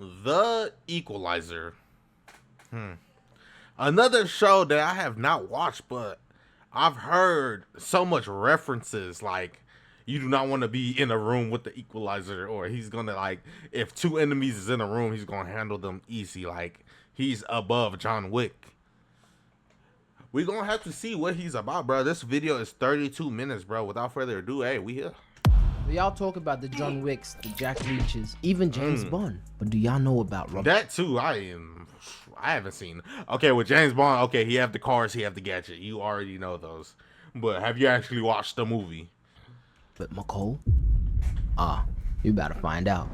The Equalizer. Another show that I have not watched, but I've heard so much references like you do not want to be in a room with the Equalizer, or he's gonna like if two enemies is in a room, he's gonna handle them easy. Like he's above John Wick. We're gonna have to see what he's about, bro. This video is 32 minutes, bro. Without further ado, hey, we here. Y'all talk about the John Wicks, the Jack Reachers, even James Bond. But do y'all know about Robert? That too, I haven't seen. Okay, with James Bond, okay, he have the cars, he have the gadget. You already know those. But have you actually watched the movie? But McCall? You better find out.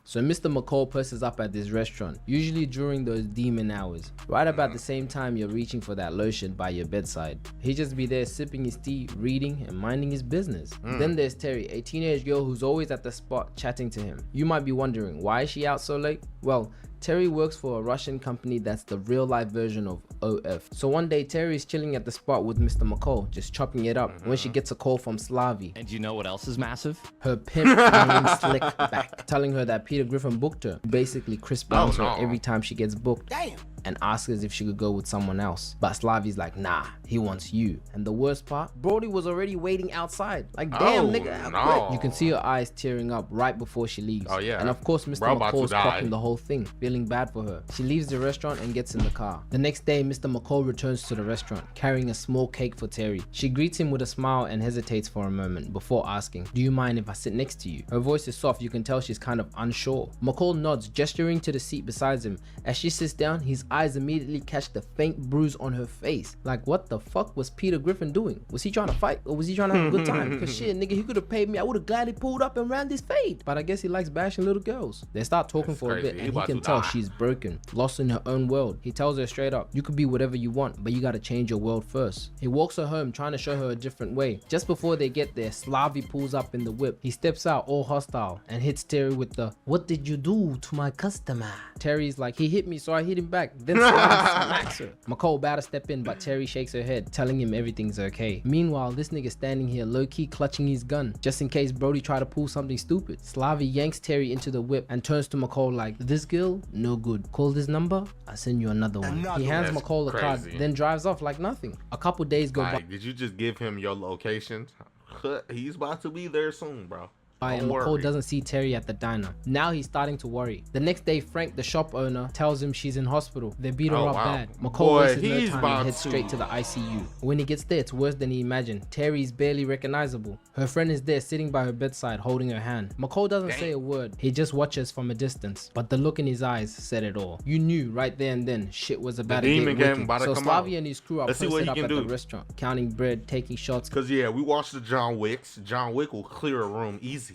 So Mr. McCall presses up at this restaurant, usually during those demon hours, right about the same time you're reaching for that lotion by your bedside. He just be there sipping his tea, reading, and minding his business. Then there's Terry, a teenage girl who's always at the spot chatting to him. You might be wondering, why is she out so late? Well, Terry works for a Russian company that's the real life version of OF. So one day Terry is chilling at the spot with Mr. McCall, just chopping it up, when she gets a call from Slavy. And you know what else is massive? Her pimp named Slickback, telling her that Peter Griffin booked her. Basically Chris Brown's her every time she gets booked. Damn. And asks her if she could go with someone else. But Slavy's like, nah, he wants you. And the worst part, Brody was already waiting outside. Like, damn, nigga, quick. You can see her eyes tearing up right before she leaves. Oh, yeah. And of course, Mr. McCall's clocking the whole thing, feeling bad for her. She leaves the restaurant and gets in the car. The next day, Mr. McCall returns to the restaurant, carrying a small cake for Terry. She greets him with a smile and hesitates for a moment before asking, do you mind if I sit next to you? Her voice is soft, you can tell she's kind of unsure. McCall nods, gesturing to the seat beside him. As she sits down, his eyes immediately catch the faint bruise on her face. Like, what the fuck was Peter Griffin doing? Was he trying to fight, or was he trying to have a good time? Cause shit, nigga, he could have paid me. I would have gladly pulled up and ran this fade. But I guess he likes bashing little girls. They start talking for a bit, and he can tell she's broken, lost in her own world. He tells her straight up, you could be whatever you want, but you gotta change your world first. He walks her home, trying to show her a different way. Just before they get there, Slavy pulls up in the whip. He steps out all hostile and hits Terry with the, what did you do to my customer? Terry's like, he hit me, so I hit him back. Then Slavy smacks her. McCall about to step in, but Terry shakes her head, telling him everything's okay. Meanwhile, this nigga standing here low-key clutching his gun, just in case Brody try to pull something stupid. Slavy yanks Terry into the whip and turns to McCall like, this girl, no good. Call this number, I'll send you another one. He hands McCall the card, then drives off like nothing. A couple days go by. Did you just give him your location? He's about to be there soon, bro. And McCall doesn't see Terry at the diner. Now he's starting to worry. The next day, Frank, the shop owner, tells him she's in hospital. They beat her up bad. McCall wastes no time and heads straight to the ICU. When he gets there, it's worse than he imagined. Terry's barely recognizable. Her friend is there sitting by her bedside holding her hand. McCall doesn't say a word. He just watches from a distance. But the look in his eyes said it all. You knew right there and then shit was about to get wicked. So Slavy and his crew are posted up at the restaurant, counting bread, taking shots. Cause yeah, we watched the John Wicks. John Wick will clear a room easy.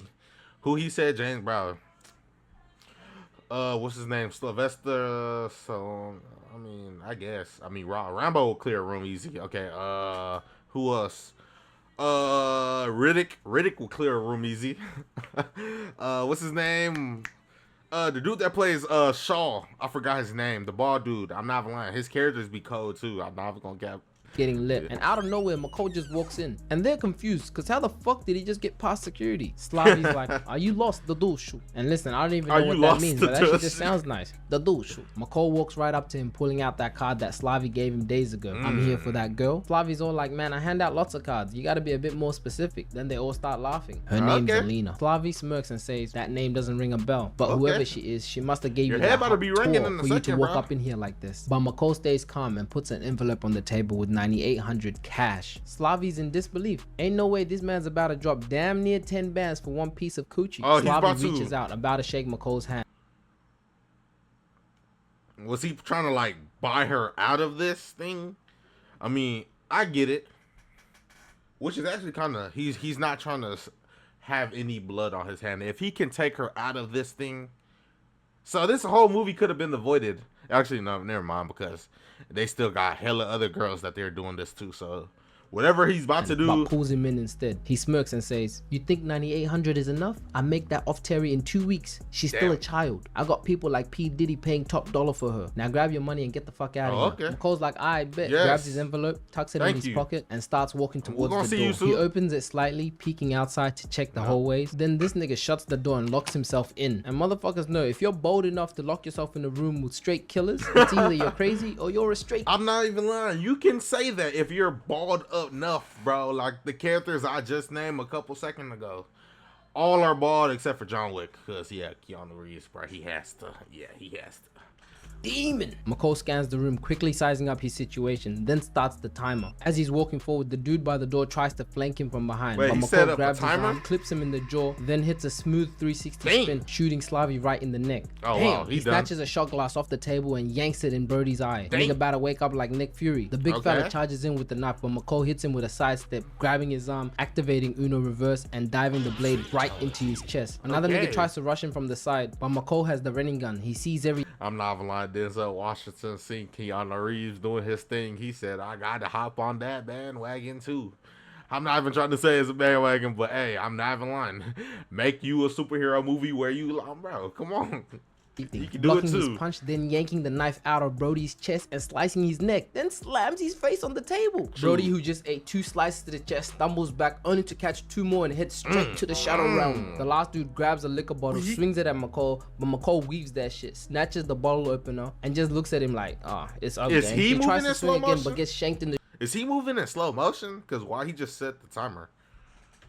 Who he said? James Brown. What's his name? Sylvester. So I guess. Rambo will clear a room easy. Okay. Who else? Riddick. Riddick will clear a room easy. What's his name? The dude that plays Shaw. I forgot his name. The bald dude. I'm not lying. His characters be cold too. I'm not gonna get. Getting lit, and out of nowhere McCall just walks in, and they're confused because how the fuck did he just get past security? Slavy's like, are you lost, the dushu? And listen, I don't even know what that means, but that shit just sounds nice. The dushu. McCall walks right up to him, pulling out that card that Slavy gave him days ago. I'm here for that girl. Slavy's all like, man, I hand out lots of cards, you gotta be a bit more specific. Then they all start laughing. Her name's Alina. Slavy smirks and says that name doesn't ring a bell, but whoever she is, she must have gave you that hot tour for you to walk up in here like this. But McCall stays calm and puts an envelope on the table with 9,800 cash. Slavy's in disbelief. Ain't no way this man's about to drop damn near 10 bands for one piece of coochie. Slavy reaches out, about to shake McCall's hand. Was he trying to like buy her out of this thing? I mean, I get it. Which is actually kind of, he's not trying to have any blood on his hand. If he can take her out of this thing. So this whole movie could have been avoided. Actually, no, never mind, because they still got hella other girls that they're doing this to. So Whatever he's about to do. But pulls him in instead. He smirks and says, "You think 9,800 is enough? I make that off Terry in 2 weeks. She's still a child. I got people like P. Diddy paying top dollar for her. Now grab your money and get the fuck out of here." McCall's like, "I bet." Grabs his envelope, tucks it in his pocket, and starts walking towards the door. He opens it slightly, peeking outside to check the hallways. Then this nigga shuts the door and locks himself in. And motherfuckers know, if you're bold enough to lock yourself in a room with straight killers, it's either you're crazy or you're a straight. I'm not even lying. You can say that if you're balled up enough, bro. Like the characters I just named a couple seconds ago. All are bald except for John Wick. Because, yeah, Keanu Reeves, bro. He has to. Yeah, he has to. Demon. McCall scans the room, quickly sizing up his situation, then starts the timer. As he's walking forward, the dude by the door tries to flank him from behind. Wait, but he McCall set up grabs a timer? his arm, clips him in the jaw, then hits a smooth 360 spin, shooting Slavi right in the neck. Oh, wow, he snatches a shot glass off the table and yanks it in Brody's eye. Nigga about to wake up like Nick Fury. The big fella charges in with the knife, but McCall hits him with a sidestep, grabbing his arm, activating Uno reverse, and diving the blade right into his chest. Another nigga tries to rush him from the side, but McCall has the running gun. He sees every. I'm not even lying. Denzel Washington seen Keanu Reeves doing his thing. He said, "I got to hop on that bandwagon too." I'm not even trying to say it's a bandwagon, but hey, I'm not even lying. Make you a superhero movie where you, bro, come on. You can do blocking it too. his punch, then yanking the knife out of Brody's chest and slicing his neck, then slams his face on the table. Brody, who just ate 2 slices to the chest, stumbles back only to catch 2 more and head straight to the shadow realm. The last dude grabs a liquor bottle, swings it at McCall, but McCall weaves that shit, snatches the bottle opener, and just looks at him like, it's ugly. Is he moving tries in to swing slow again, motion? but gets shanked in the. Is he moving in slow motion? Because why he just set the timer?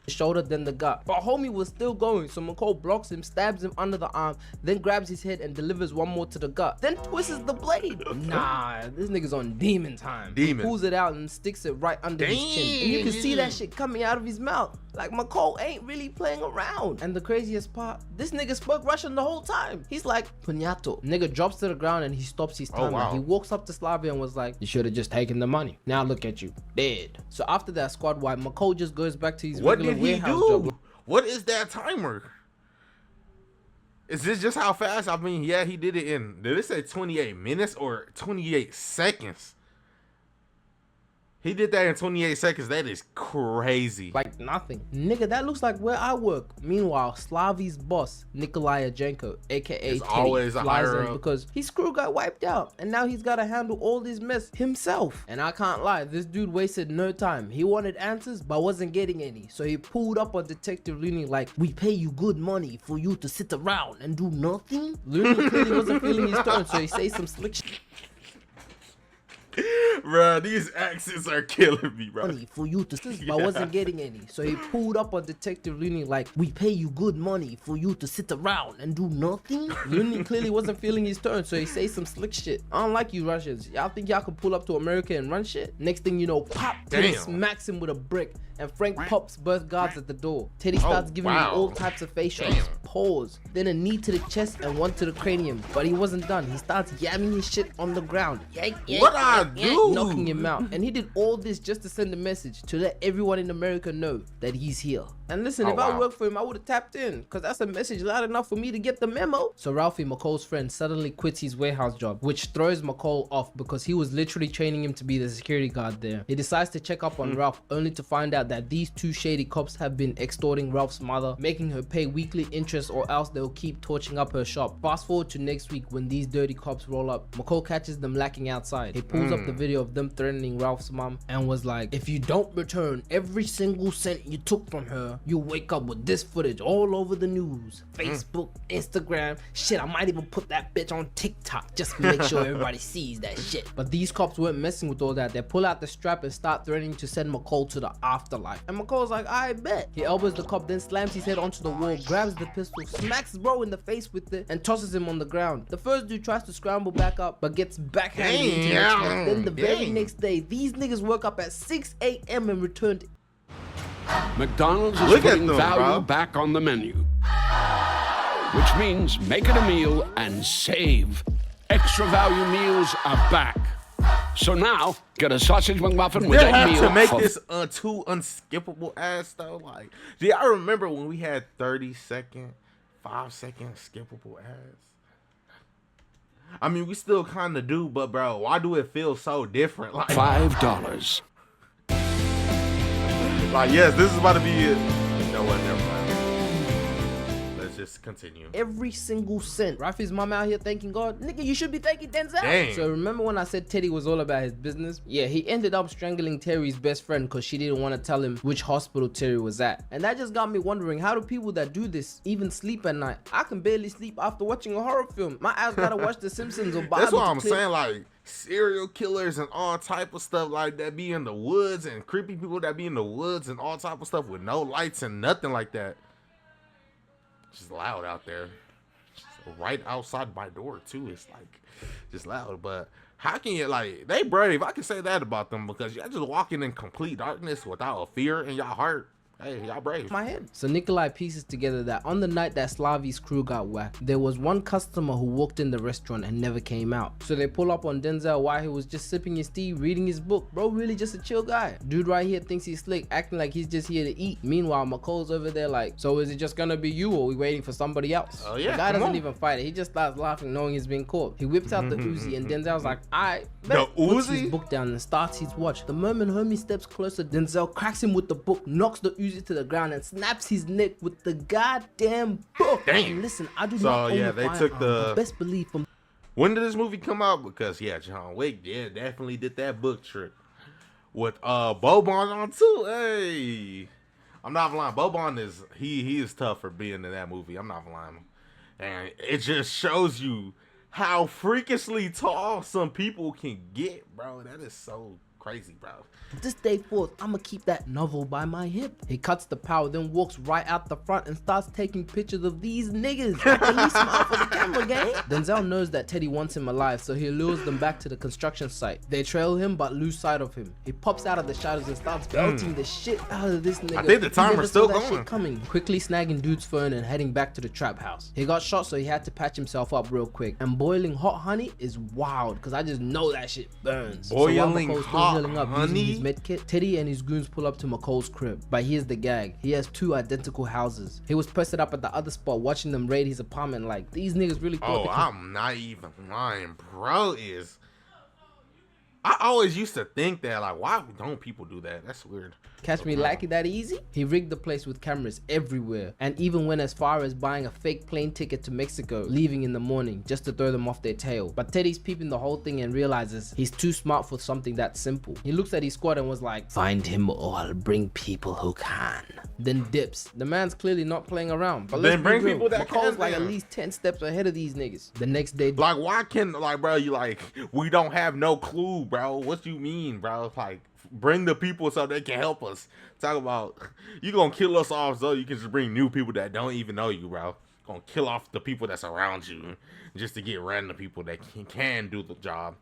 Shoulder, then the gut. But homie was still going, so McCall blocks him, stabs him under the arm, then grabs his head and delivers one more to the gut, then twists the blade. Nah, this nigga's on demon time. He pulls it out and sticks it right under his chin, and you can see that shit coming out of his mouth. Like, McCall ain't really playing around. And the craziest part, this nigga spoke Russian the whole time. He's like, "Punyato." Nigga drops to the ground and he stops his timer. He walks up to Slavia and was like, "You should have just taken the money. Now look at you, dead." So after that squad wipe, McCall just goes back to his regular warehouse job. What is that timer? Is this just how fast? I mean, yeah, he did it in, did it say 28 minutes or 28 seconds? He did that in 28 seconds. That is crazy. Like nothing. Nigga, that looks like where I work. Meanwhile, Slavi's boss, Nikolai Ajenko, aka Teddy, always a flies higher in up. because his crew got wiped out. And now he's gotta handle all this mess himself. And I can't lie, this dude wasted no time. He wanted answers, but wasn't getting any. So he pulled up on Detective Looney like, "We pay you good money for you to sit around and do nothing?" Looney clearly wasn't feeling his turn, so he says some slick shit. Bruh, these accents are killing me, bro. Money for you to sit, but wasn't getting any. So he pulled up on Detective Looney like, "We pay you good money for you to sit around and do nothing?" Looney clearly wasn't feeling his turn, so he says some slick shit. "I don't like you Russians. Y'all think y'all can pull up to America and run shit?" Next thing you know, pop, Teddy smacks him with a brick, and Frank pops both guards at the door. Teddy starts giving him all types of face shots. Pause. Then a knee to the chest and one to the cranium. But he wasn't done. He starts yamming his shit on the ground. Yank, yank, what I yank, do? Knocking him out. And he did all this just to send a message to let everyone in America know that he's here. And listen, if I worked for him, I would have tapped in, because that's a message loud enough for me to get the memo. So Ralphie, McCall's friend, suddenly quits his warehouse job, which throws McCall off because he was literally training him to be the security guard there. He decides to check up on Ralph, only to find out that these 2 shady cops have been extorting Ralph's mother, making her pay weekly interest or else they'll keep torching up her shop. Fast forward to next week when these dirty cops roll up. McCall catches them lacking outside. He pulls up the video of them threatening Ralph's mom and was like, "If you don't return every single cent you took from her, you wake up with this footage all over the news, Facebook, Instagram, shit, I might even put that bitch on TikTok just to make sure everybody sees that shit." But these cops weren't messing with all that. They pull out the strap and start threatening to send McCall to the afterlife. And McCall's like, "I bet." He elbows the cop, then slams his head onto the wall, grabs the pistol, smacks bro in the face with it, and tosses him on the ground. The first dude tries to scramble back up, but gets backhanded into the chest. Then the very next day, these niggas woke up at 6 a.m. and returned. McDonald's is putting value back on the menu, which means make it a meal and save. Extra value meals are back. So now, get a sausage McMuffin with a meal. To make this too unskippable ass though, like, do y'all remember when we had 30-second, 5-second skippable ads? I mean, we still kind of do, but bro, why do it feel so different? Like $5. Like, yes, this is about to be it. You know what? Never mind. Let's just continue. Every single cent. Rafi's mom out here thanking God. Nigga, you should be thanking Denzel. Dang. So remember when I said Teddy was all about his business? Yeah, he ended up strangling Terry's best friend because she didn't want to tell him which hospital Terry was at. And that just got me wondering, how do people that do this even sleep at night? I can barely sleep after watching a horror film. My ass gotta watch The Simpsons or Bible. That's what I'm saying, like serial killers and all type of stuff like that be in the woods, and creepy people that be in the woods and all type of stuff with no lights and nothing like that. Just loud out there. Just right outside my door too. It's like just loud. But how can you, like, they brave? I can say that about them, because y'all just walking in complete darkness without a fear in y'all heart. Hey, y'all brave. My head. So Nikolai pieces together that on the night that Slavi's crew got whacked, there was one customer who walked in the restaurant and never came out. So they pull up on Denzel while he was just sipping his tea, reading his book. Bro, really just a chill guy. Dude right here thinks he's slick, acting like he's just here to eat. Meanwhile, McCall's over there like, so is it just gonna be you, or are we waiting for somebody else? Oh yeah. The guy doesn't even fight it. He just starts laughing, knowing he's been caught. He whips out the Uzi, and Denzel's like, alright. The Puts his Uzi? book down and starts his watch. The moment homie steps closer, Denzel cracks him with the book, knocks the Uzi to the ground, and snaps his neck with the goddamn book. Damn. And listen, I do So, not own yeah, a they firearm, took the- but best believe from When did this movie come out? Because yeah, John Wick, yeah, definitely did that book trick with Boban on too. Hey, I'm not lying. Boban is he is tough for being in that movie. I'm not lying, and it just shows you how freakishly tall some people can get, bro. That is so crazy, bro. this day forth, I'ma keep that novel by my hip. He cuts the power, then walks right out the front and starts taking pictures of these niggas. At least smile for the camera, gang. Denzel knows that Teddy wants him alive, so he lures them back to the construction site. They trail him but lose sight of him. He pops out of the shadows and starts belting the shit out of this nigga. I think the He timer's never still saw that going. shit coming. Quickly snagging dude's phone and heading back to the trap house. He got shot, so he had to patch himself up real quick. And boiling hot honey is wild, because I just know that shit burns. Boiling so while McCall's still hot healing up using honey? his medkit, Teddy and his goons pull up to McCall's crib. But here's the gag. He has two identical houses. He was posted up at the other spot watching them raid his apartment like, these niggas really thought Oh, they could. I'm not even lying, bro. I always used to think that, like, why don't people do that? That's weird. Catch me lacking that easy? He rigged the place with cameras everywhere, and even went as far as buying a fake plane ticket to Mexico, leaving in the morning just to throw them off their tail. But Teddy's peeping the whole thing and realizes he's too smart for something that simple. He looks at his squad and was like, find him or I'll bring people who can. Then dips. The man's clearly not playing around. But let's Then bring be real, people that McCall's can, like then. at least 10 steps ahead of these niggas. The next day, Like, why can, like, bro, you like, we don't have no clue, bro. What you mean, bro? Like, bring the people so they can help us. Talk about, you gonna kill us off so you can just bring new people that don't even know you, bro. Gonna kill off the people that's around you just to get random people that can do the job.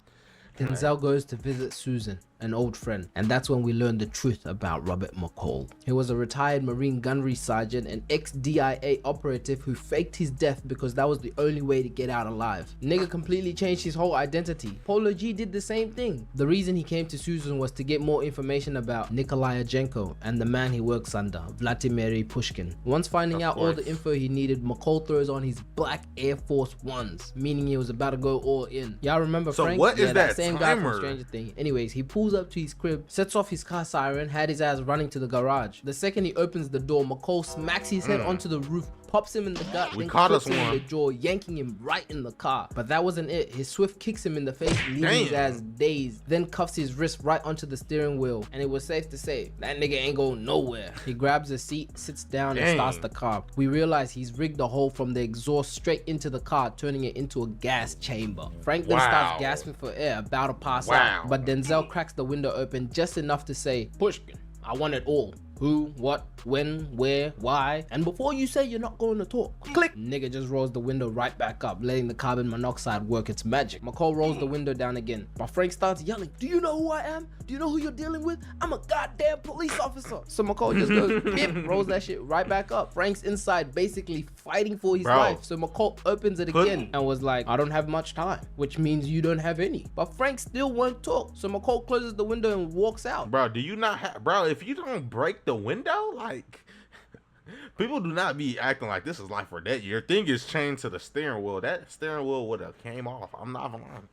Denzel goes to visit Susan, an old friend, and that's when we learn the truth about Robert McCall. He was a retired Marine gunnery sergeant and ex-DIA operative who faked his death because that was the only way to get out alive. Nigga completely changed his whole identity. Polo G did the same thing. The reason he came to Susan was to get more information about Nikolai Ajenko and the man he works under, Vladimir Pushkin. Once finding out all the info he needed, McCall throws on his black Air Force Ones, meaning he was about to go all in. Y'all remember So Frank? what is Yeah, that same guy from timer? Stranger Things. Anyways, he pulls up to his crib, sets off his car siren, had his ass running to the garage. The second he opens the door, McCall smacks his head onto the roof, pops him in the gut, We then caught kicks us him in one. the jaw, yanking him right in the car. But that wasn't it. His Swift kicks him in the face, leaving his Damn. ass dazed, then cuffs his wrist right onto the steering wheel. And it was safe to say, that nigga ain't going nowhere. He grabs a seat, sits down, and Dang. starts the car. We realize he's rigged the hole from the exhaust straight into the car, turning it into a gas chamber. Frank then Wow. starts gasping for air, about to pass Wow. out. But Denzel cracks the window open just enough to say, Pushkin, I want it all. Who, what, when, where, why, and before you say you're not going to talk, click. Nigga just rolls the window right back up, letting the carbon monoxide work its magic. McCall rolls the window down again, but Frank starts yelling, do you know who I am? Do you know who you're dealing with? I'm a goddamn police officer. So McCall just goes, bip, rolls that shit right back up. Frank's inside basically fighting for his Bro. life. So McCall opens it again and was like, I don't have much time, which means you don't have any. But Frank still won't talk. So McCall closes the window and walks out. Bro, do you not have, bro, if you don't break the window, like, people do not be acting like this is life or death. Your thing is chained to the steering wheel. That steering wheel would have came off. I'm not lying.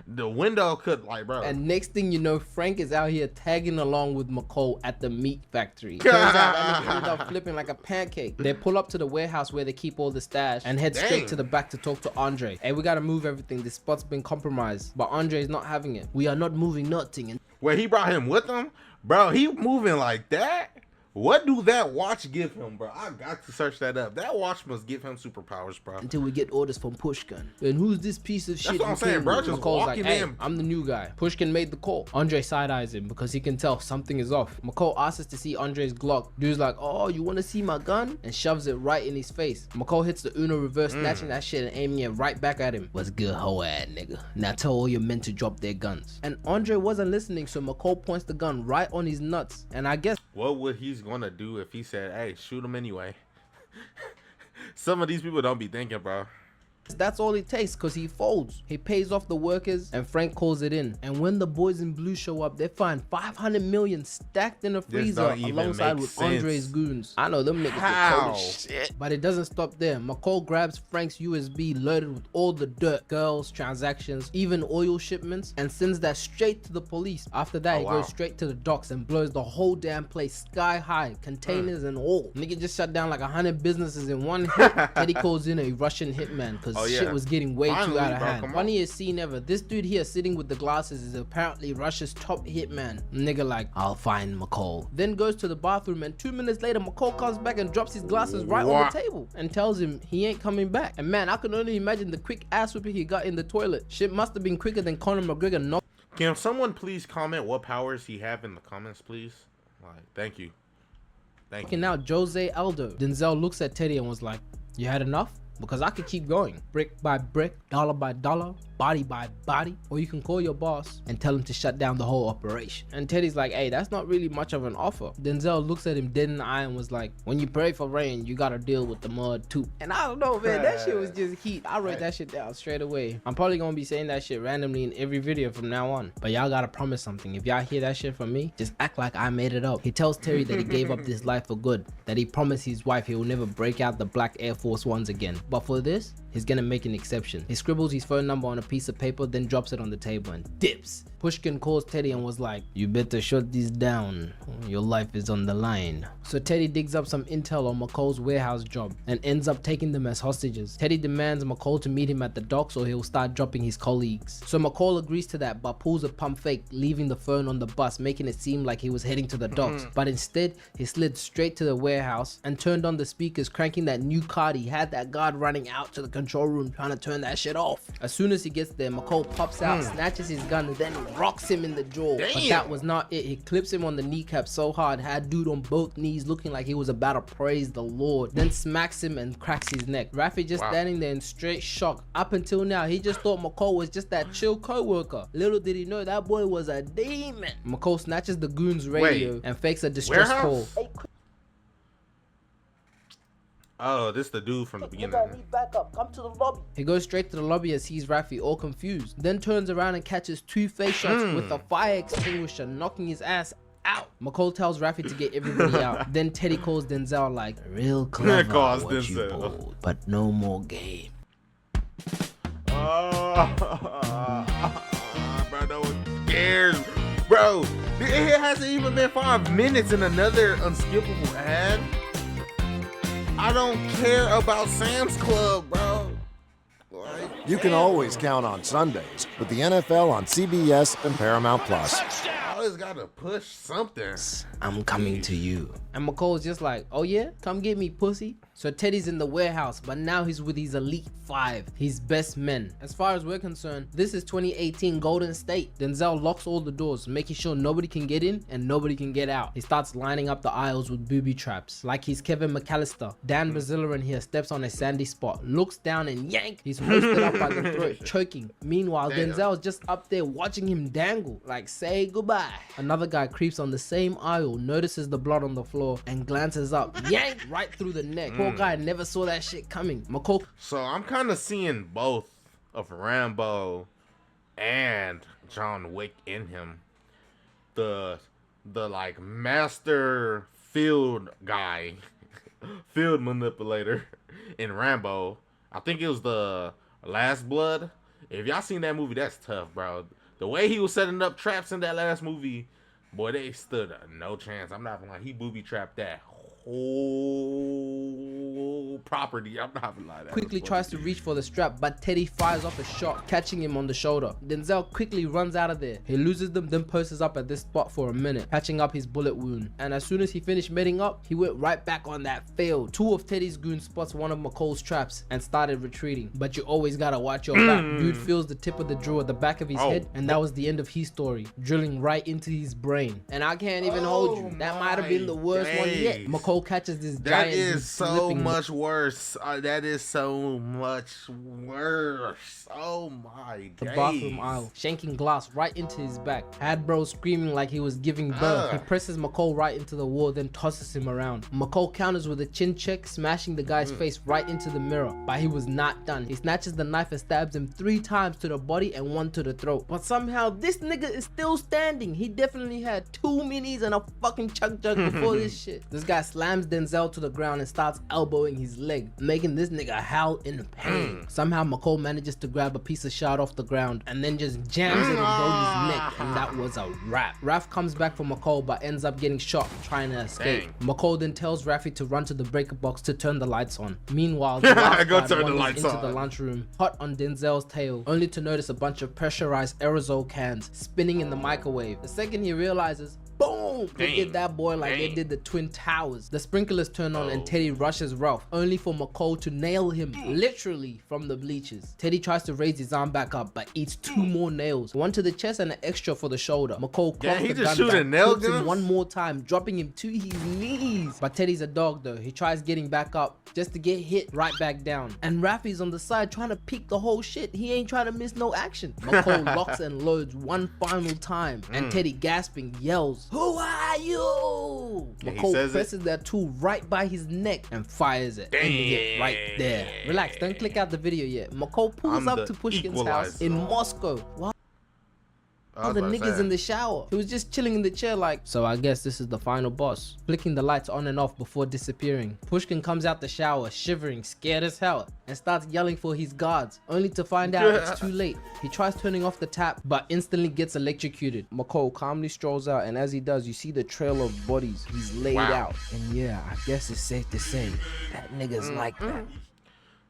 The window could, like, bro. And next thing you know, Frank is out here tagging along with McCall at the meat factory. Turns out that nigga ended up flipping like a pancake. They pull up to the warehouse where they keep all the stash and head straight to the back to talk to Andre. Hey, we gotta move everything. This spot's been compromised. But Andre is not having it. We are not moving nothing. And where he brought him with him? Bro, he moving like that? What do that watch give him, bro? I got to search that up. That watch must give him superpowers, bro. Until we get orders from Pushkin. And who's this piece of shit? That's what I'm saying, bro. Just McCall's walking like, hey, in. I'm the new guy. Pushkin made the call. Andre side-eyes him because he can tell something is off. McCall asks us to see Andre's Glock. Dude's like, oh, you want to see my gun? And shoves it right in his face. McCall hits the Uno reverse, snatching that shit and aiming it right back at him. What's good, hoe ass nigga? Now tell all your men to drop their guns. And Andre wasn't listening, so McCall points the gun right on his nuts. And I guess, what would he's gonna do if he said, hey, shoot him anyway? Some of these people don't be thinking, bro. that's all it takes, because he folds. He pays off the workers and Frank calls it in. And when the boys in blue show up, they find 500 million stacked in a freezer alongside with Andre's goons. I know them niggas get cold as shit. But it doesn't stop there. McCall grabs Frank's USB loaded with all the dirt, girls, transactions, even oil shipments, and sends that straight to the police. After that, he goes straight to the docks and blows the whole damn place sky high, containers and all. Nigga just shut down like 100 businesses in one hit. Teddy calls in a Russian hitman because shit was getting way too out of hand. Funniest scene ever. This dude here sitting with the glasses is apparently Russia's top hitman. Nigga like, I'll find McCall. Then goes to the bathroom and 2 minutes later, McCall comes back and drops his glasses right on the table and tells him he ain't coming back. And man, I can only imagine the quick ass whipping he got in the toilet. Shit must have been quicker than Conor McGregor. No. Can someone please comment what powers he have in the comments, please? Like, thank you. Thank you. Now Jose Aldo. Denzel looks at Teddy and was like, you had enough? Because I could keep going, brick by brick, dollar by dollar, body by body, or you can call your boss and tell him to shut down the whole operation. And Teddy's like, hey, that's not really much of an offer. Denzel looks at him dead in the eye and was like, when you pray for rain, you gotta deal with the mud too. And I don't know, man, that shit was just heat. I wrote that shit down straight away. I'm probably gonna be saying that shit randomly in every video from now on. But y'all gotta promise something. If y'all hear that shit from me, just act like I made it up. He tells Terry that he gave up this life for good, that he promised his wife he will never break out the black Air Force Ones again. But for this, he's gonna make an exception. He scribbles his phone number on a piece of paper, then drops it on the table and dips. Pushkin calls Teddy and was like, you better shut this down. Your life is on the line. So Teddy digs up some intel on McCall's warehouse job and ends up taking them as hostages. Teddy demands McCall to meet him at the docks or he'll start dropping his colleagues. So McCall agrees to that but pulls a pump fake, leaving the phone on the bus, making it seem like he was heading to the docks. But instead, he slid straight to the warehouse and turned on the speakers, cranking that new card he had that guard running out to the control room trying to turn that shit off. As soon as he gets there, McCall pops out, snatches his gun, and then rocks him in the jaw. But that was not it. He clips him on the kneecap so hard, had dude on both knees looking like he was about to praise the Lord, then smacks him and cracks his neck. Rafi just standing there in straight shock. Up until now, he just thought McCall was just that chill co-worker. Little did he know that boy was a demon. McCall snatches the goon's radio and fakes a distress call. Oh, this the dude from the beginning. Back up. Come to the lobby. He goes straight to the lobby and sees Rafi all confused. Then turns around and catches 2 face shots with a fire extinguisher, knocking his ass out. McCall tells Rafi to get everybody out. Then Teddy calls Denzel like, real clever what you pulled, but no more game. Bro, no one cares. Bro, it hasn't even been 5 minutes in another unskippable ad. I don't care about Sam's Club, bro. Like, you can always count on Sundays with the NFL on CBS and Paramount Plus. I always gotta push something. I'm coming to you. And McCall's just like, oh yeah? Come get me, pussy. So Teddy's in the warehouse, but now he's with his elite 5, his best men. As far as we're concerned, this is 2018 Golden State. Denzel locks all the doors, making sure nobody can get in and nobody can get out. He starts lining up the aisles with booby traps, like he's Kevin McAllister. Dan Bazilleran here steps on a sandy spot, looks down and yank. He's hoisted up by the throat, choking. Meanwhile, Denzel's just up there watching him dangle, like say goodbye. Another guy creeps on the same aisle, notices the blood on the floor, and glances up, yank right through the neck. Poor guy never saw that shit coming. McCall. So I'm kind of seeing both of Rambo and John Wick in him. The like master field guy, field manipulator in Rambo. I think it was the Last Blood. If y'all seen that movie, that's tough, bro. The way he was setting up traps in that last movie, boy, they stood no chance. I'm not gonna lie, he booby trapped that whole property. I'm not gonna lie. Quickly tries to reach for the strap, but Teddy fires off a shot, catching him on the shoulder. Denzel quickly runs out of there. He loses them, then poses up at this spot for a minute, patching up his bullet wound. And as soon as he finished medding up, he went right back on that field. Two of Teddy's goons spots one of McCall's traps and started retreating. But you always gotta watch your back. Dude feels the tip of the drill at the back of his head, and that was the end of his story, drilling right into his brain. And I can't even hold you. That might have been the worst one yet. McCall catches this giant. That is so much worse. That is so much worse. Oh my the days. bathroom aisle, shanking glass right into his back. Had bro screaming like he was giving birth. He presses McCall right into the wall, then tosses him around. McCall counters with a chin check, smashing the guy's face right into the mirror. But he was not done. He snatches the knife and stabs him 3 times to the body and 1 to the throat. But somehow this nigga is still standing. He definitely had 2 minis and a fucking chug jug before this shit. This guy slams Denzel to the ground and starts elbowing his leg, making this nigga howl in pain. Somehow McCall manages to grab a piece of shard off the ground and then just jams it in Brody's neck, and that was a wrap. Raph comes back for McCall but ends up getting shot trying to escape. McCall then tells Raffy to run to the breaker box to turn the lights on. Meanwhile, the wanders into the lunchroom, hot on Denzel's tail, only to notice a bunch of pressurized aerosol cans spinning in the microwave. The second he realizes, boom! They did that boy like they did the Twin Towers. The sprinklers turn on and Teddy rushes Ralph, only for McCall to nail him literally from the bleachers. Teddy tries to raise his arm back up but eats 2 more nails, 1 to the chest and an extra for the shoulder. McCall clocks the gun back, hits him 1 more time, dropping him to his knees. But Teddy's a dog though. He tries getting back up just to get hit right back down. And Raffy's on the side trying to peek the whole shit. He ain't trying to miss no action. McCall locks and loads 1 final time, and Teddy gasping yells, "Who are you?" McCall presses that tool right by his neck and fires it, ending it right there. Relax, don't click out the video yet. McCall pulls up to Pushkin's house in Moscow. What? The niggas in the shower. He was just chilling in the chair like, so I guess this is the final boss. Flicking the lights on and off before disappearing. Pushkin comes out the shower, shivering, scared as hell, and starts yelling for his guards, only to find out it's too late. He tries turning off the tap, but instantly gets electrocuted. McCall calmly strolls out, and as he does, you see the trail of bodies he's laid out. And yeah, I guess it's safe to say that niggas like that.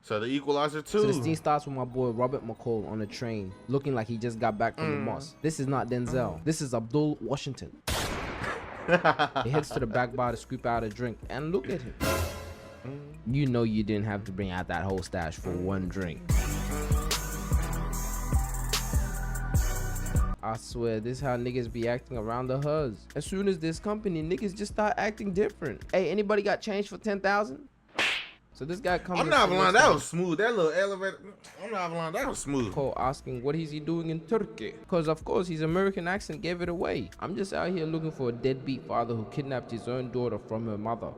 So the Equalizer 2. So the scene starts with my boy Robert McCall on a train, looking like he just got back from the mosque. This is not Denzel. This is Abdul Washington. He heads to the back bar to scoop out a drink, and look at him. You know you didn't have to bring out that whole stash for 1 drink. I swear, this is how niggas be acting around the huz. As soon as there's company, niggas just start acting different. Hey, anybody got change for 10,000? So this guy comes. I'm not gonna lie, that was smooth. That little elevator. I'm not gonna lie, that was smooth. Cole asking what is he doing in Turkey? Because of course his American accent gave it away. I'm just out here looking for a deadbeat father who kidnapped his own daughter from her mother.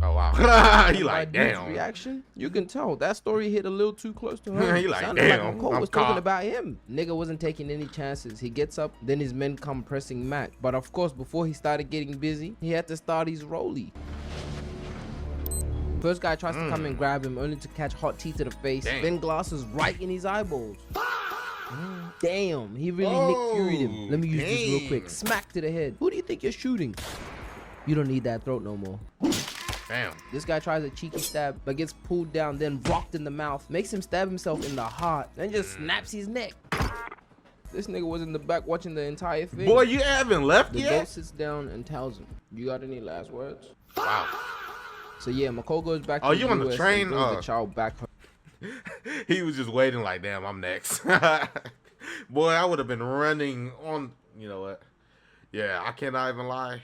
Oh wow. He like, damn. Reaction? You can tell that story hit a little too close to her. He like, sounded damn. Like Cole was talking about him. Nigga wasn't taking any chances. He gets up, then his men come pressing Mac. But of course, before he started getting busy, he had to start his rollie. First guy tries to come and grab him, only to catch hot tea to the face, then glasses right in his eyeballs. Damn, he really Nick Fury'd him. Let me use this real quick. Smack to the head. Who do you think you're shooting? You don't need that throat no more. Damn. This guy tries a cheeky stab, but gets pulled down, then rocked in the mouth, makes him stab himself in the heart, then just snaps his neck. This nigga was in the back watching the entire thing. Boy, you haven't left yet? The goat sits down and tells him, "You got any last words?" Wow. So yeah, McCall goes back to the you on the train? The child back home. He was just waiting like, damn, I'm next. Boy, I would have been running on, you know what? Yeah, I cannot even lie.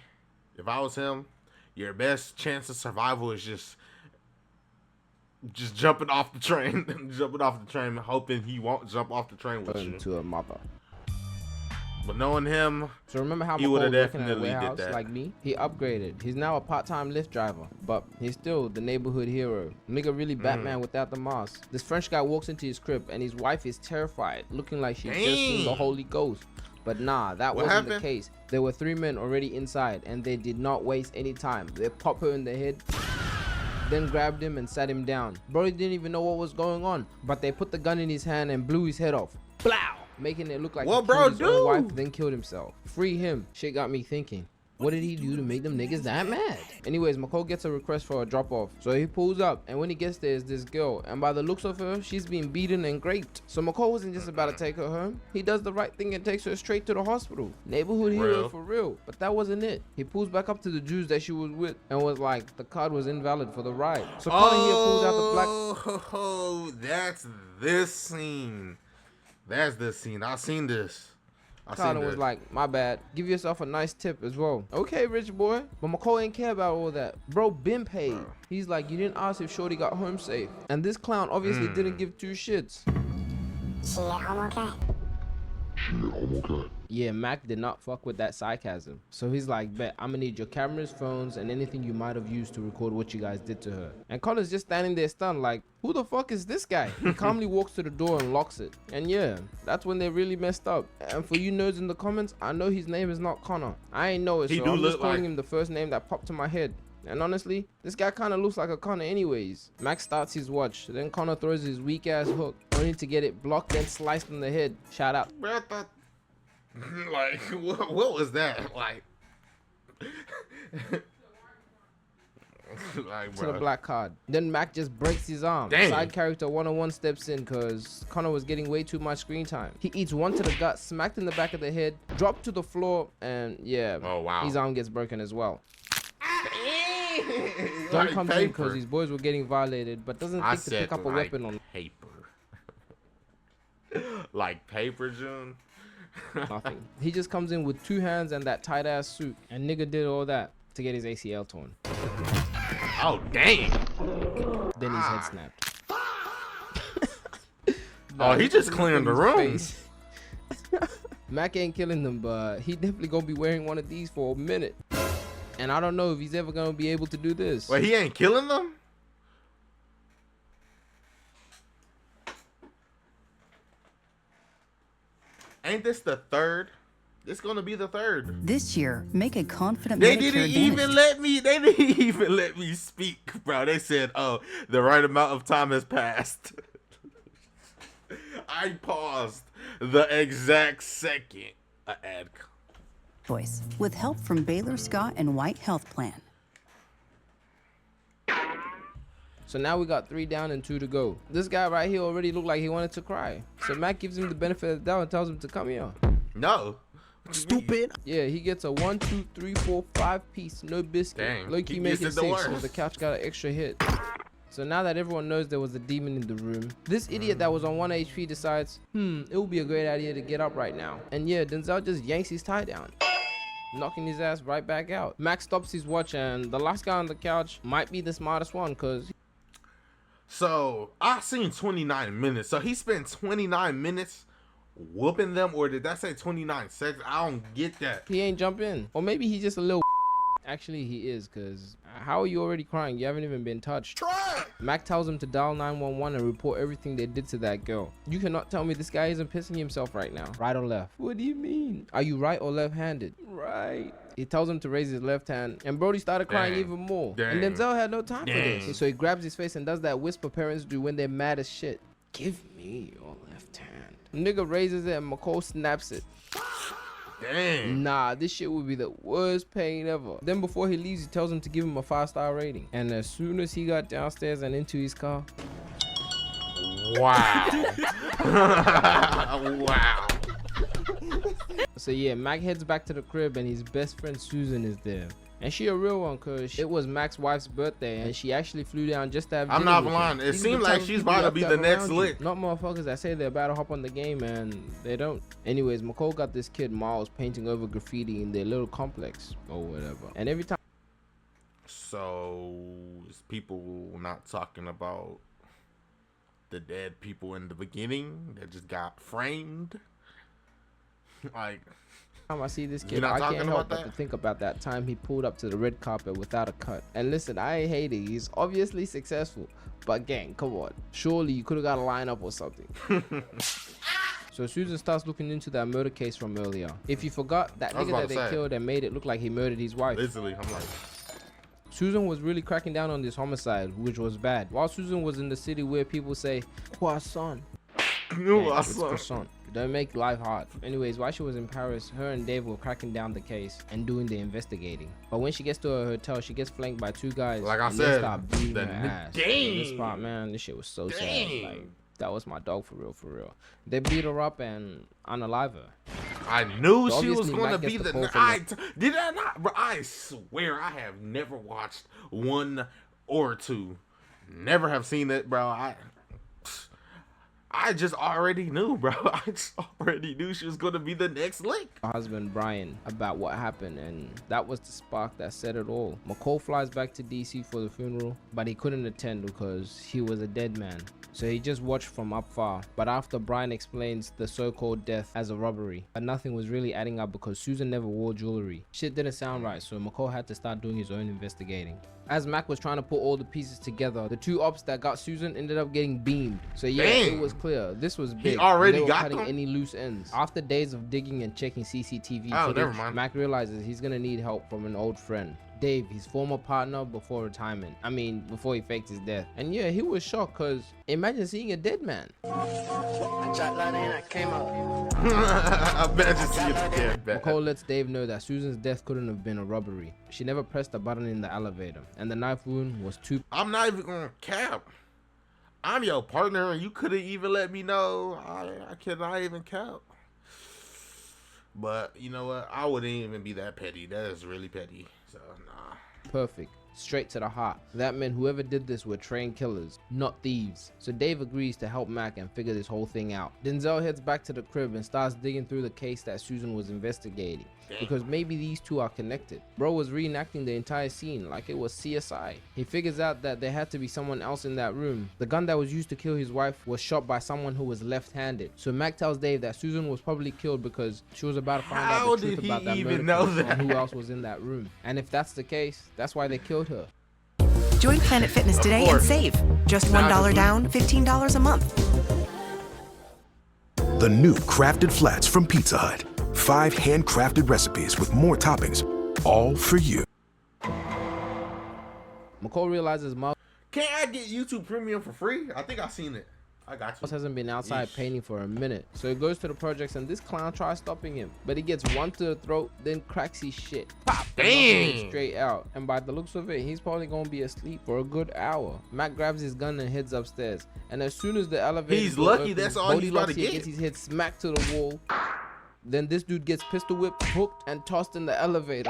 If I was him, your best chance of survival is just jumping off the train. Jumping off the train, hoping he won't jump off the train with you. To a mother. But knowing him, so remember how he would McCall have working at a definitely warehouse did that. like me? He upgraded. He's now a part-time Lyft driver, but he's still the neighborhood hero. Nigga really Batman without the mask. This French guy walks into his crib and his wife is terrified, looking like she just seen the Holy Ghost. But nah, that wasn't the case. There were 3 men already inside and they did not waste any time. They popped her in the head, then grabbed him and sat him down. Bro, he didn't even know what was going on, but they put the gun in his hand and blew his head off. Blow! Making it look like What he bro killed his own wife, do? then killed himself. Free him. Shit got me thinking. What did he do to make them niggas that mad? Anyways, McCall gets a request for a drop-off. So he pulls up, and when he gets there is this girl. And by the looks of her, she's being beaten and raped. So McCall wasn't just about to take her home. He does the right thing and takes her straight to the hospital. Neighborhood hero for real. But that wasn't it. He pulls back up to the Jews that she was with and was like, the card was invalid for the ride. So Connor here pulls out the black... Oh, that's this scene. That's this scene. I've seen this. Connor was like, my bad, give yourself a nice tip as well. Okay, rich boy. But McCall ain't care about all that. Bro been paid. He's like, you didn't ask if Shorty got home safe. And this clown obviously didn't give two shits. Yeah, Mac did not fuck with that sarcasm. So he's like, bet, I'm gonna need your cameras, phones, and anything you might have used to record what you guys did to her. And Connor's just standing there stunned like, who the fuck is this guy? He calmly walks to the door and locks it. And yeah, that's when they really messed up. And for you nerds in the comments, I know his name is not Connor. I ain't know it, so I'm just calling him the first name that popped to my head. And honestly, this guy kind of looks like a Connor anyways. Max starts his watch, then Connor throws his weak ass hook, only to get it blocked and sliced in the head. Shout out. Like, what was that? Like, to the black card. Then Mac just breaks his arm. Dang. Side character 101 steps in because Connor was getting way too much screen time. He eats one to the gut, smacked in the back of the head, dropped to the floor, and yeah, his arm gets broken as well. Don comes in because his boys were getting violated, but doesn't think to pick up a weapon on paper. Like paper, June? Nothing. He just comes in with 2 hands and that tight ass suit, and nigga did all that to get his ACL torn. Oh dang! Then his head snapped. Oh, he just clearing the room. Mac ain't killing them, but he definitely gonna be wearing one of these for a minute. And I don't know if he's ever gonna be able to do this. Wait, he ain't killing them? Ain't this the third? It's gonna be the third. This year, make a confident They Medicare didn't even let me. They didn't even let me speak, bro. They said, "Oh, the right amount of time has passed." I paused the exact second an ad. Voice with help from Baylor Scott and White Health Plan. So now we got 3 down and 2 to go. This guy right here already looked like he wanted to cry. So Mac gives him the benefit of the doubt and tells him to come here. No. Stupid. Yeah, he gets a 1, 2, 3, 4, 5 piece, no biscuit. Dang. Low-key making 6, so the couch got an extra hit. So now that everyone knows there was a demon in the room, this idiot that was on 1 HP decides, it would be a great idea to get up right now. And yeah, Denzel just yanks his tie down, knocking his ass right back out. Max stops his watch, and the last guy on the couch might be the smartest one, cause so I seen 29 minutes. So he spent 29 minutes whooping them, or did that say 29 seconds? I don't get that. He ain't jump in, or maybe he's just a little. Actually, he is, cause how are you already crying? You haven't even been touched. Try. Mac tells him to dial 911 and report everything they did to that girl. You cannot tell me this guy isn't pissing himself right now. Right or left? What do you mean? Are you right or left-handed? Right. He tells him to raise his left hand, and Brody started crying even more. And Denzel had no time for this. So he grabs his face and does that whisper parents do when they're mad as shit. Give me your left hand. Nigga raises it and McCall snaps it. Dang. Nah, this shit would be the worst pain ever. Then before he leaves, he tells him to give him a 5-star rating. And as soon as he got downstairs and into his car. Wow. Wow. So yeah, Mac heads back to the crib and his best friend Susan is there. And she a real one, cause it was Mac's wife's birthday and she actually flew down just to have dinner. I'm not lying. It seems like she's about to be the next lick. Not motherfuckers that say they're about to hop on the game and they don't. Anyways, McCall got this kid Miles painting over graffiti in their little complex or whatever. And every time. So is people not talking about the dead people in the beginning that just got framed? Like, time I see this kid, I can't help but to think about that time he pulled up to the red carpet without a cut. And listen, I ain't hating, he's obviously successful, but gang, come on, surely you could have got a lineup or something. So Susan starts looking into that murder case from earlier. If you forgot, that nigga that they killed and made it look like he murdered his wife. Literally, I'm like, Susan was really cracking down on this homicide, which was bad. While Susan was in the city where people say croissant, it's croissant. Don't make life hard. Anyways, while she was in Paris, her and Dave were cracking down the case and doing the investigating. But when she gets to her hotel, she gets flanked by 2 guys. Like I and said, they start beating her ass. Dang. This spot, man, this shit was so sad. Like, that was my dog for real. They beat her up and unalive her. I knew So she was obviously, gonna Mac be gets the the. pole from Did I not? Bro, I swear I have never watched 1 or 2. Never have seen it, bro. I just already knew, bro. I just already knew she was gonna be the next link. Her husband Brian about what happened, and that was the spark that set it all. McCall flies back to DC for the funeral, but he couldn't attend because he was a dead man. So he just watched from up far. But after Brian explains the so-called death as a robbery, but nothing was really adding up because Susan never wore jewelry. Shit didn't sound right, so McCall had to start doing his own investigating. As Mac was trying to put all the pieces together, the 2 ops that got Susan ended up getting beamed. So yeah, Dang. it was clear. This was big. He already they were got cutting them? any loose ends. After days of digging and checking CCTV never footage, mind. Mac realizes he's gonna need help from an old friend. Dave, his former partner before retirement. I mean, before he faked his death. And yeah, he was shocked because imagine seeing a dead man. I bet you see it again. McCall lets Dave know that Susan's death couldn't have been a robbery. She never pressed a button in the elevator, and the knife wound was too. I'm not even gonna cap. I'm your partner, and you couldn't even let me know. I cannot even cap. But you know what? I wouldn't even be that petty. That is really petty. So nah. Perfect. Straight to the heart. That meant whoever did this were trained killers, not thieves. So Dave agrees to help Mac and figure this whole thing out. Denzel heads back to the crib and starts digging through the case that Susan was investigating. Because maybe these 2 are connected. Bro was reenacting the entire scene like it was CSI. He figures out that there had to be someone else in that room. The gun that was used to kill his wife was shot by someone who was left-handed. So Mac tells Dave that Susan was probably killed because she was about to find out the truth about that murder case and who else was in that room. And if that's the case, that's why they killed her. Join Planet Fitness today and save. Just $1 down, $15 a month. The new Crafted Flats from Pizza Hut. 5 handcrafted recipes with more toppings, all for you. McCall realizes Miles Can't I get YouTube Premium for free? I think I've seen it. I got you. hasn't been outside painting for a minute. So he goes to the projects and this clown tries stopping him. But he gets 1 to the throat, then cracks his shit. Pop! Dang! Straight out. And by the looks of it, he's probably gonna be asleep for a good hour. Mac grabs his gun and heads upstairs. And as soon as the elevator He's lucky that's all he's about to he get. gets his head smacked to the wall. Then this dude gets pistol whipped, hooked, and tossed in the elevator.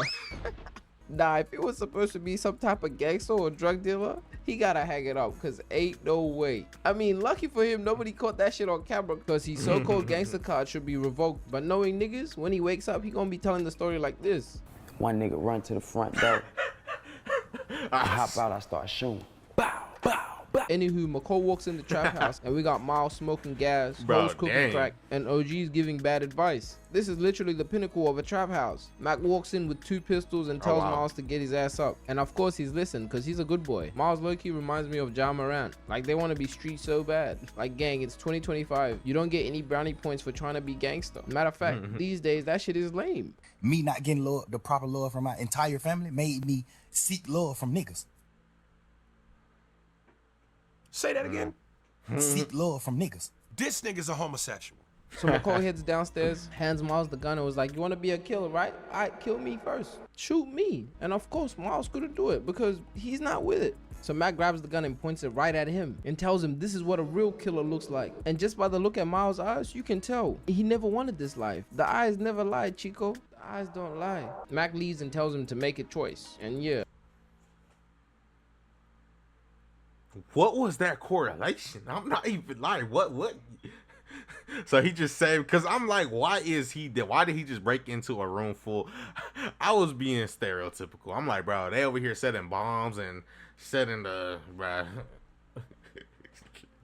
Nah, if it was supposed to be some type of gangster or drug dealer, he gotta hang it up, cause ain't no way. I mean, lucky for him, nobody caught that shit on camera, cause his so-called gangster card should be revoked. But knowing niggas, when he wakes up, he gonna be telling the story like this. One nigga run to the front door. I hop out, I start shooting. Bow, bow. Anywho, McCall walks in the trap house and we got Miles smoking gas, hoes cooking crack, and OG's giving bad advice. This is literally the pinnacle of a trap house. Mac walks in with 2 pistols and tells Miles to get his ass up. And of course he's listened because he's a good boy. Miles low-key reminds me of Ja Morant. Like they want to be street so bad. Like gang, it's 2025. You don't get any brownie points for trying to be gangster. Matter of fact, these days that shit is lame. Me not getting love, the proper love from my entire family made me seek love from niggas. Say that again. Seek love from niggas. This nigga's a homosexual. So McCall heads downstairs, hands Miles the gun and was like, you want to be a killer, right? All right, kill me first. Shoot me. And of course, Miles couldn't do it because he's not with it. So Mac grabs the gun and points it right at him and tells him this is what a real killer looks like. And just by the look at Miles' eyes, you can tell he never wanted this life. The eyes never lie, Chico. The eyes don't lie. Mac leaves and tells him to make a choice. And yeah. What was that correlation? I'm not even lying. What? So he just said, because I'm like, why did he just break into a room full? I was being stereotypical. I'm like, bro, they over here setting bombs and setting the, bro.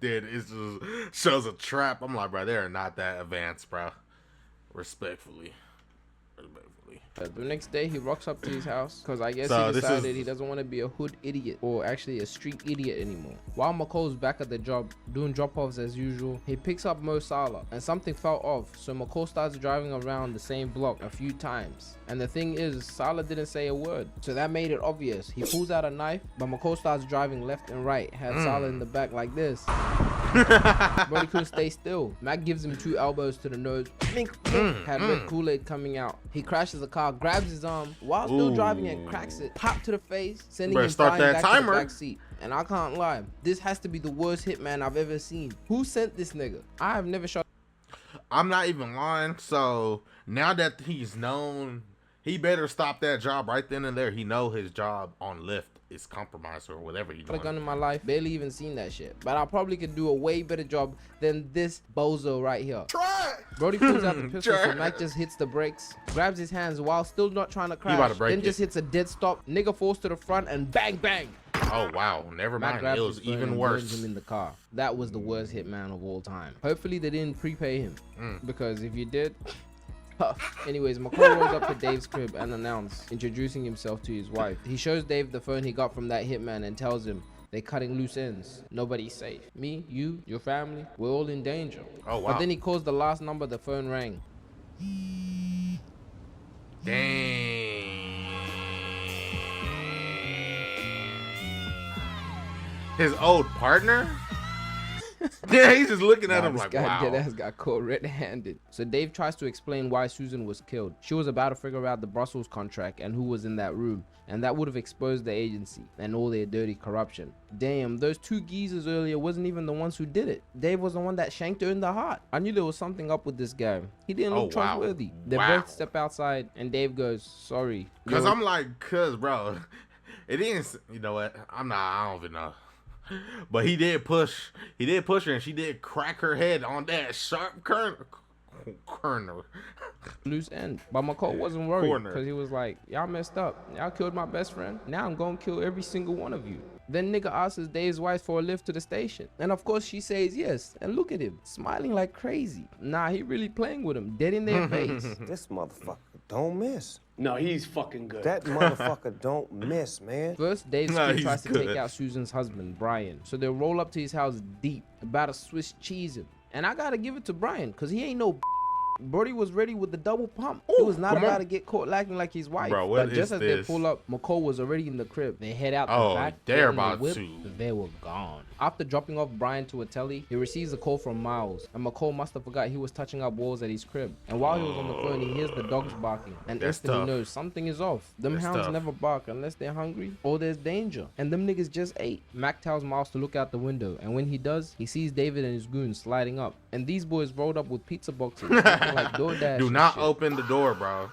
Dude, it just shows a trap. I'm like, bro, they're not that advanced, bro. Respectfully. The next day he rocks up to his house because I guess he decided he doesn't want to be a hood idiot or actually a street idiot anymore. While McCall's back at the job doing drop-offs as usual, he picks up Mo Salah and something fell off, so McCall starts driving around the same block a few times. And the thing is, Salah didn't say a word, so that made it obvious. He pulls out a knife, but McCall starts driving left and right, had Salah in the back like this. Brody couldn't stay still. Mac gives him 2 elbows to the nose. Mink, mink. Had red Kool-Aid coming out. He crashes the car, grabs his arm while still driving and cracks it. Pop to the face, sending him flying back to the back seat. And I can't lie, this has to be the worst hitman I've ever seen. Who sent this nigga? I have never shot. I'm not even lying. So now that he's known, he better stop that job right then and there. He know his job on Lyft is compromised or whatever he doing. A gun in my life, barely even seen that shit. But I probably could do a way better job than this bozo right here. Try. Brody pulls out the pistol, so Mac just hits the brakes, grabs his hands while still not trying to crash, then just hits a dead stop. Nigga falls to the front and bang bang. Oh wow, never mind. It was even worse. Him in the car. That was the worst hitman of all time. Hopefully they didn't prepay him, because if you did. Anyways, McCall rolls up to Dave's crib and announced, introducing himself to his wife. He shows Dave the phone he got from that hitman and tells him they're cutting loose ends. Nobody's safe. Me, you, your family, we're all in danger. Oh wow. But then he calls the last number, the phone rang. Dang. His old partner? Yeah, he's just looking at him like, wow. This guy got caught red-handed. So Dave tries to explain why Susan was killed. She was about to figure out the Brussels contract and who was in that room, and that would have exposed the agency and all their dirty corruption. Damn, those 2 geezers earlier wasn't even the ones who did it. Dave was the one that shanked her in the heart. I knew there was something up with this guy. He didn't look trustworthy. They both step outside and Dave goes, sorry. Cause I'm like, bro, it didn't, you know what? I don't even know. But he did push her, and she did crack her head on that sharp corner. Loose end. But McCall wasn't worried because he was like, y'all messed up. Y'all killed my best friend. Now I'm gonna kill every single one of you. Then nigga asks Dave's wife for a lift to the station. And of course she says yes. And look at him, smiling like crazy. Nah, he really playing with him, dead in their face. This motherfucker don't miss. No, he's fucking good. That motherfucker don't miss, man. First, Dave tries to take out Susan's husband, Brian. So they'll roll up to his house deep, about to Swiss cheese him. And I gotta give it to Brian, because he ain't no Brody was ready with the double pump. He was not about to get caught lacking like his wife. Bro, but just as they pull up, McCall was already in the crib. They head out the back. They're about to. They were gone. After dropping off Brian to a telly, he receives a call from Miles, and McCall must have forgot he was touching up walls at his crib. And while he was on the phone, he hears the dogs barking, and instantly knows something is off. Them hounds never bark unless they're hungry or there's danger, and them niggas just ate. Mac tells Miles to look out the window, and when he does, he sees David and his goons sliding up, and these boys rolled up with pizza boxes, like DoorDash. Do not open the door, bro.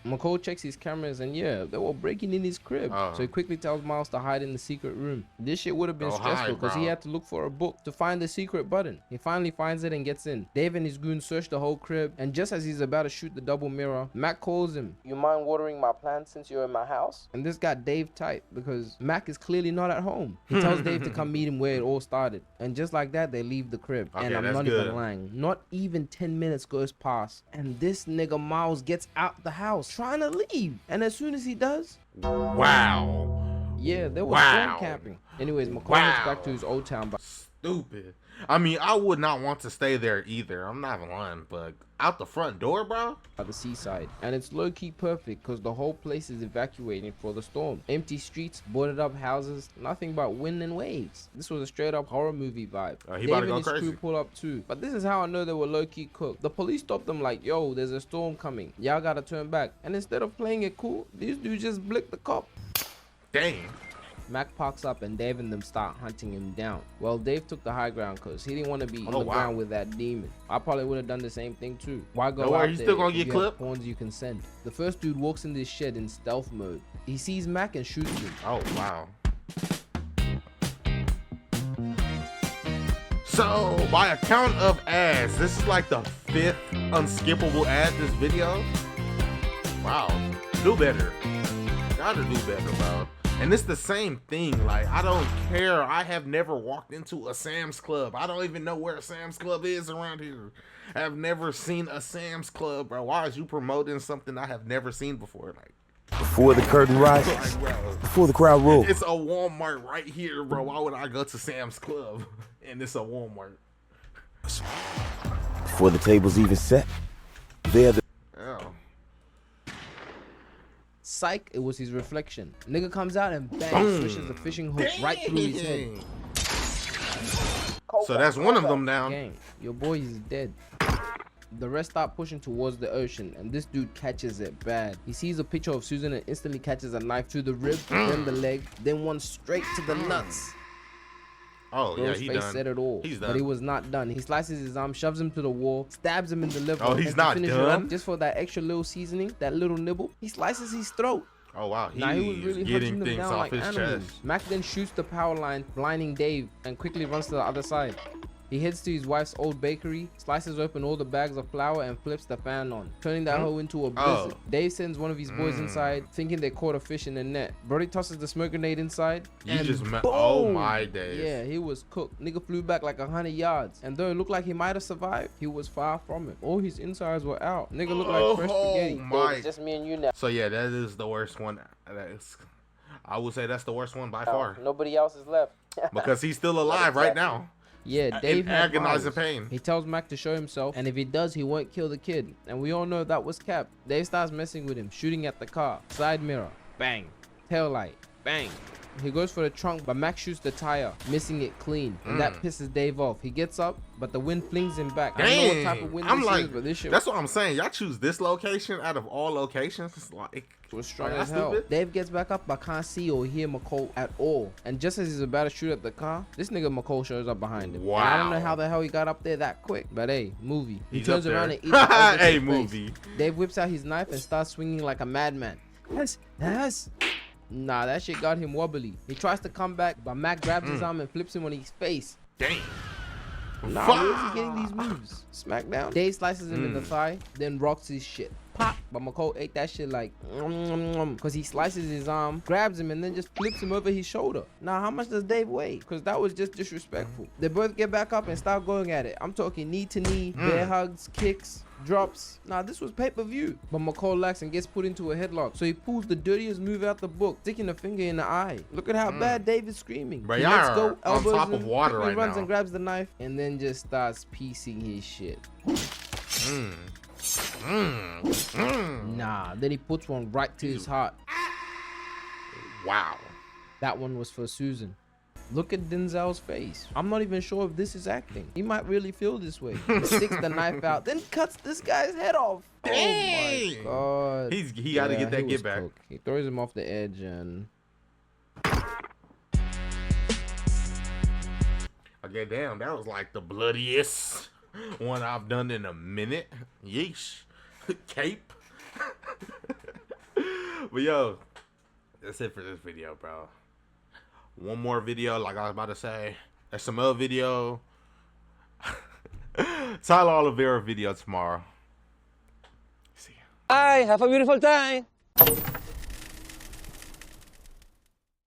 McCall checks his cameras and yeah, they were breaking in his crib. So he quickly tells Miles to hide in the secret room. This shit would have been stressful because he had to look for a book to find the secret button. He finally finds it and gets in. Dave and his goons search the whole crib, and just as he's about to shoot the double mirror, Mac calls him. You mind watering my plants since you're in my house? And this got Dave tight because Mac is clearly not at home. He tells Dave to come meet him where it all started. And just like that, they leave the crib. And I'm not even lying. Not even 10 minutes goes past, and this nigga Miles gets out the house trying to leave, and as soon as he does, yeah, there was storm camping. Anyways, McCall gets back to his old town. Stupid. I mean, I would not want to stay there either. I'm not even lying, but out the front door, bro. By the seaside, and it's low-key perfect because the whole place is evacuating for the storm. Empty streets, boarded up houses, nothing but wind and waves. This was a straight-up horror movie vibe. Dave and his crew pull up too, but this is how I know they were low-key cooked. The police stopped them like, yo, there's a storm coming, y'all gotta turn back. And instead of playing it cool, these dudes just blicked the cop. Dang. Mac parks up and Dave and them start hunting him down. Well, Dave took the high ground because he didn't want to be on the ground with that demon. I probably would have done the same thing too. Why go out there still gonna get clipped? Pawns you can send. The first dude walks in this shed in stealth mode. He sees Mac and shoots him. Oh wow. So by a count of ads, this is like the 5th unskippable ad this video. Wow. Do better. Gotta do better, bro. And it's the same thing. Like, I don't care. I have never walked into a Sam's Club. I don't even know where a Sam's Club is around here. I have never seen a Sam's Club, bro. Why is you promoting something I have never seen before? Like, before the curtain rises, before the crowd rolls. It's a Walmart right here, bro. Why would I go to Sam's Club? And it's a Walmart. Before the table's even set, they're the... Psych, it was his reflection. Nigga comes out and bang, swishes the fishing hook right through his head. So that's one of them down. Gang, your boy is dead. The rest start pushing towards the ocean, and this dude catches it bad. He sees a picture of Susan and instantly catches a knife to the rib, then the leg, then one straight to the nuts. Oh, Bro's yeah, he face done. said it all. He's done. But he was not done. He slices his arm, shoves him to the wall, stabs him in the liver. Oh, he's and not to finish done? it off, just for that extra little seasoning, that little nibble, he slices his throat. Oh, wow. Nah, he was really getting hunting them things down off like his animals. chest. Mac then shoots the power line, blinding Dave, and quickly runs to the other side. He heads to his wife's old bakery, slices open all the bags of flour, and flips the fan on, turning that hoe into a blizzard. Dave sends one of his boys inside, thinking they caught a fish in the net. Brody tosses the smoke grenade inside, You and just boom! oh my days. Yeah, he was cooked. Nigga flew back like 100 yards, and though it looked like he might have survived, he was far from it. All his insides were out. Nigga looked like fresh spaghetti. My. It's just me and you now. So yeah, that is the worst one. I would say that's the worst one by far. Nobody else is left. Because he's still alive right now. Yeah, Dave in had agonizing powers. pain. He tells Mac to show himself, and if he does, he won't kill the kid. And we all know that was Cap. Dave starts messing with him, shooting at the car. Side mirror, bang. Tail light, bang. He goes for the trunk, but Mac shoots the tire, missing it clean. And that pisses Dave off. He gets up, but the wind flings him back. I don't know what type of wind I'm this like, is, but this shit that's what I'm saying. Y'all choose this location out of all locations. It's like, was strong like, as that's hell. stupid. Dave gets back up but can't see or hear McCall at all. And just as he's about to shoot at the car, this nigga McCall shows up behind him. Wow. And I don't know how the hell he got up there that quick. But hey, movie. He He's turns up around there. and eats it over Hey, his movie. face. Dave whips out his knife and starts swinging like a madman. Yes. Nah, that shit got him wobbly. He tries to come back, but Mac grabs his arm and flips him on his face. Damn. Nah, where is he getting these moves? Smackdown. Dave slices him in the thigh, then rocks his shit. Pop! But McCall ate that shit like, because he slices his arm, grabs him, and then just flips him over his shoulder. Now, how much does Dave weigh? Because that was just disrespectful. They both get back up and start going at it. I'm talking knee to knee, bear hugs, kicks, drops. Nah, this was pay-per-view. But McCall lacks and gets put into a headlock. So he pulls the dirtiest move out the book, sticking a finger in the eye. Look at how bad Dave is screaming. Bro, He y'all lets are go, on elbows top of him, water quickly right runs now. and grabs the knife, and then just starts piecing his shit. Nah, then he puts one right to his heart. Wow. That one was for Susan. Look at Denzel's face. I'm not even sure if this is acting. He might really feel this way. He sticks the knife out, then cuts this guy's head off. Oh my god. He got to get that he was get back. cooked. He throws him off the edge and... Okay, damn, that was like the bloodiest one I've done in a minute. Yeesh. Cape. But yo, that's it for this video, bro. One more video, like I was about to say. SML video. Tyler Oliveira video tomorrow. See ya. Bye. Have a beautiful time.